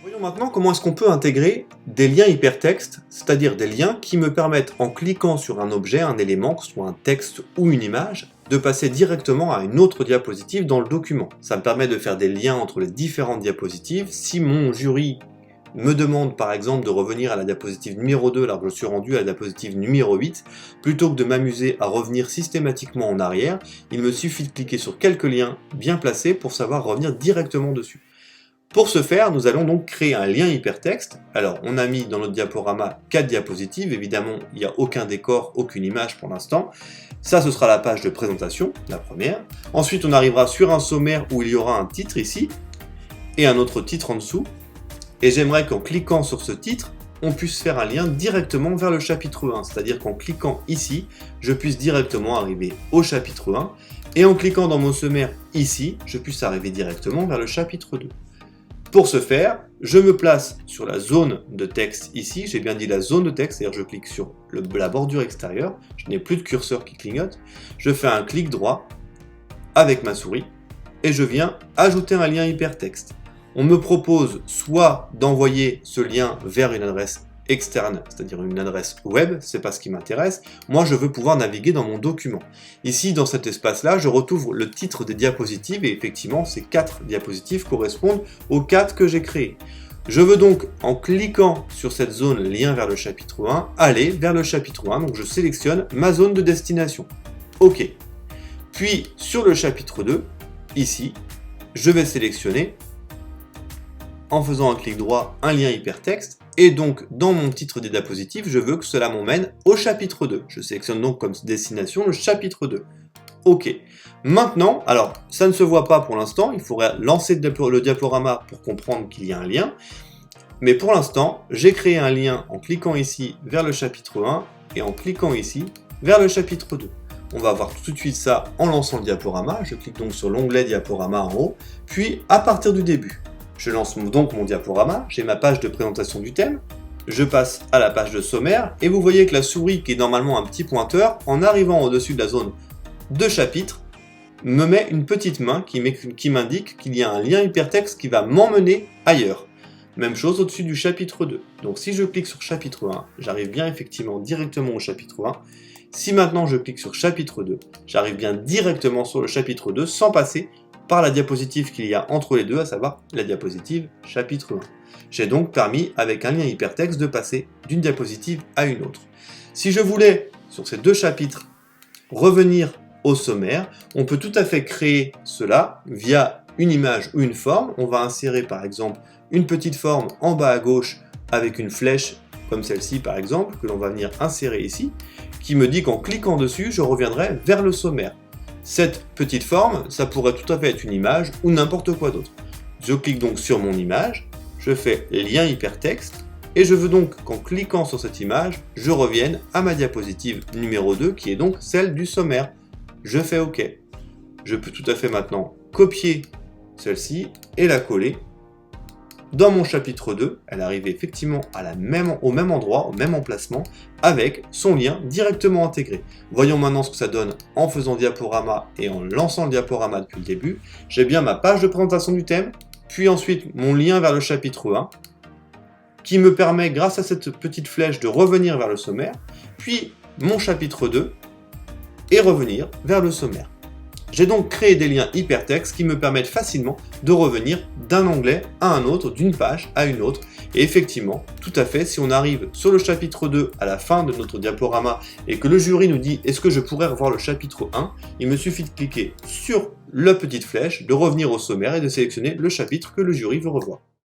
Voyons maintenant comment est-ce qu'on peut intégrer des liens hypertextes, c'est-à-dire des liens qui me permettent, en cliquant sur un objet, un élément, que ce soit un texte ou une image, de passer directement à une autre diapositive dans le document. Ça me permet de faire des liens entre les différentes diapositives. Si mon jury me demande par exemple de revenir à la diapositive numéro 2 alors que je suis rendu à la diapositive numéro 8, plutôt que de m'amuser à revenir systématiquement en arrière, il me suffit de cliquer sur quelques liens bien placés pour savoir revenir directement dessus. Pour ce faire, nous allons donc créer un lien hypertexte. Alors, on a mis dans notre diaporama 4 diapositives. Évidemment, il n'y a aucun décor, aucune image pour l'instant. Ça, ce sera la page de présentation, la première. Ensuite, on arrivera sur un sommaire où il y aura un titre ici, et un autre titre en dessous. Et j'aimerais qu'en cliquant sur ce titre, on puisse faire un lien directement vers le chapitre 1. C'est-à-dire qu'en cliquant ici, je puisse directement arriver au chapitre 1. Et en cliquant dans mon sommaire ici, je puisse arriver directement vers le chapitre 2. Pour ce faire, je me place sur la zone de texte ici, j'ai bien dit la zone de texte, c'est-à-dire je clique sur la bordure extérieure, je n'ai plus de curseur qui clignote, je fais un clic droit avec ma souris et je viens ajouter un lien hypertexte. On me propose soit d'envoyer ce lien vers une adresse externe, c'est-à-dire une adresse web, c'est pas ce qui m'intéresse, moi je veux pouvoir naviguer dans mon document. Ici, dans cet espace-là, je retrouve le titre des diapositives, et effectivement, ces 4 diapositives correspondent aux 4 que j'ai créées. Je veux donc, en cliquant sur cette zone lien vers le chapitre 1, aller vers le chapitre 1, donc je sélectionne ma zone de destination. OK. Puis, sur le chapitre 2, ici, je vais sélectionner, en faisant un clic droit, un lien hypertexte, et donc dans mon titre des diapositives, je veux que cela m'emmène au chapitre 2. Je sélectionne donc comme destination le chapitre 2. OK. Maintenant, alors ça ne se voit pas pour l'instant, il faudrait lancer le diaporama pour comprendre qu'il y a un lien, mais pour l'instant, j'ai créé un lien en cliquant ici vers le chapitre 1, et en cliquant ici vers le chapitre 2. On va voir tout de suite ça en lançant le diaporama. Je clique donc sur l'onglet diaporama en haut, puis à partir du début. Je lance donc mon diaporama, j'ai ma page de présentation du thème, je passe à la page de sommaire, et vous voyez que la souris, qui est normalement un petit pointeur, en arrivant au-dessus de la zone de chapitre, me met une petite main qui m'indique qu'il y a un lien hypertexte qui va m'emmener ailleurs. Même chose au-dessus du chapitre 2. Donc si je clique sur chapitre 1, j'arrive bien effectivement directement au chapitre 1. Si maintenant je clique sur chapitre 2, j'arrive bien directement sur le chapitre 2 sans passer par la diapositive qu'il y a entre les deux, à savoir la diapositive chapitre 1. J'ai donc permis, avec un lien hypertexte, de passer d'une diapositive à une autre. Si je voulais, sur ces 2 chapitres, revenir au sommaire, on peut tout à fait créer cela via une image ou une forme. On va insérer par exemple une petite forme en bas à gauche avec une flèche, comme celle-ci par exemple, que l'on va venir insérer ici, qui me dit qu'en cliquant dessus, je reviendrai vers le sommaire. Cette petite forme, ça pourrait tout à fait être une image ou n'importe quoi d'autre. Je clique donc sur mon image, je fais lien hypertexte, et je veux donc qu'en cliquant sur cette image, je revienne à ma diapositive numéro 2, qui est donc celle du sommaire. Je fais OK. Je peux tout à fait maintenant copier celle-ci et la coller dans mon chapitre 2, elle arrive effectivement au même endroit, au même emplacement, avec son lien directement intégré. Voyons maintenant ce que ça donne en faisant diaporama et en lançant le diaporama depuis le début. J'ai bien ma page de présentation du thème, puis ensuite mon lien vers le chapitre 1, qui me permet, grâce à cette petite flèche, de revenir vers le sommaire, puis mon chapitre 2, et revenir vers le sommaire. J'ai donc créé des liens hypertextes qui me permettent facilement de revenir d'un onglet à un autre, d'une page à une autre. Et effectivement, tout à fait, si on arrive sur le chapitre 2 à la fin de notre diaporama et que le jury nous dit « Est-ce que je pourrais revoir le chapitre 1 ?» il me suffit de cliquer sur la petite flèche, de revenir au sommaire et de sélectionner le chapitre que le jury veut revoir.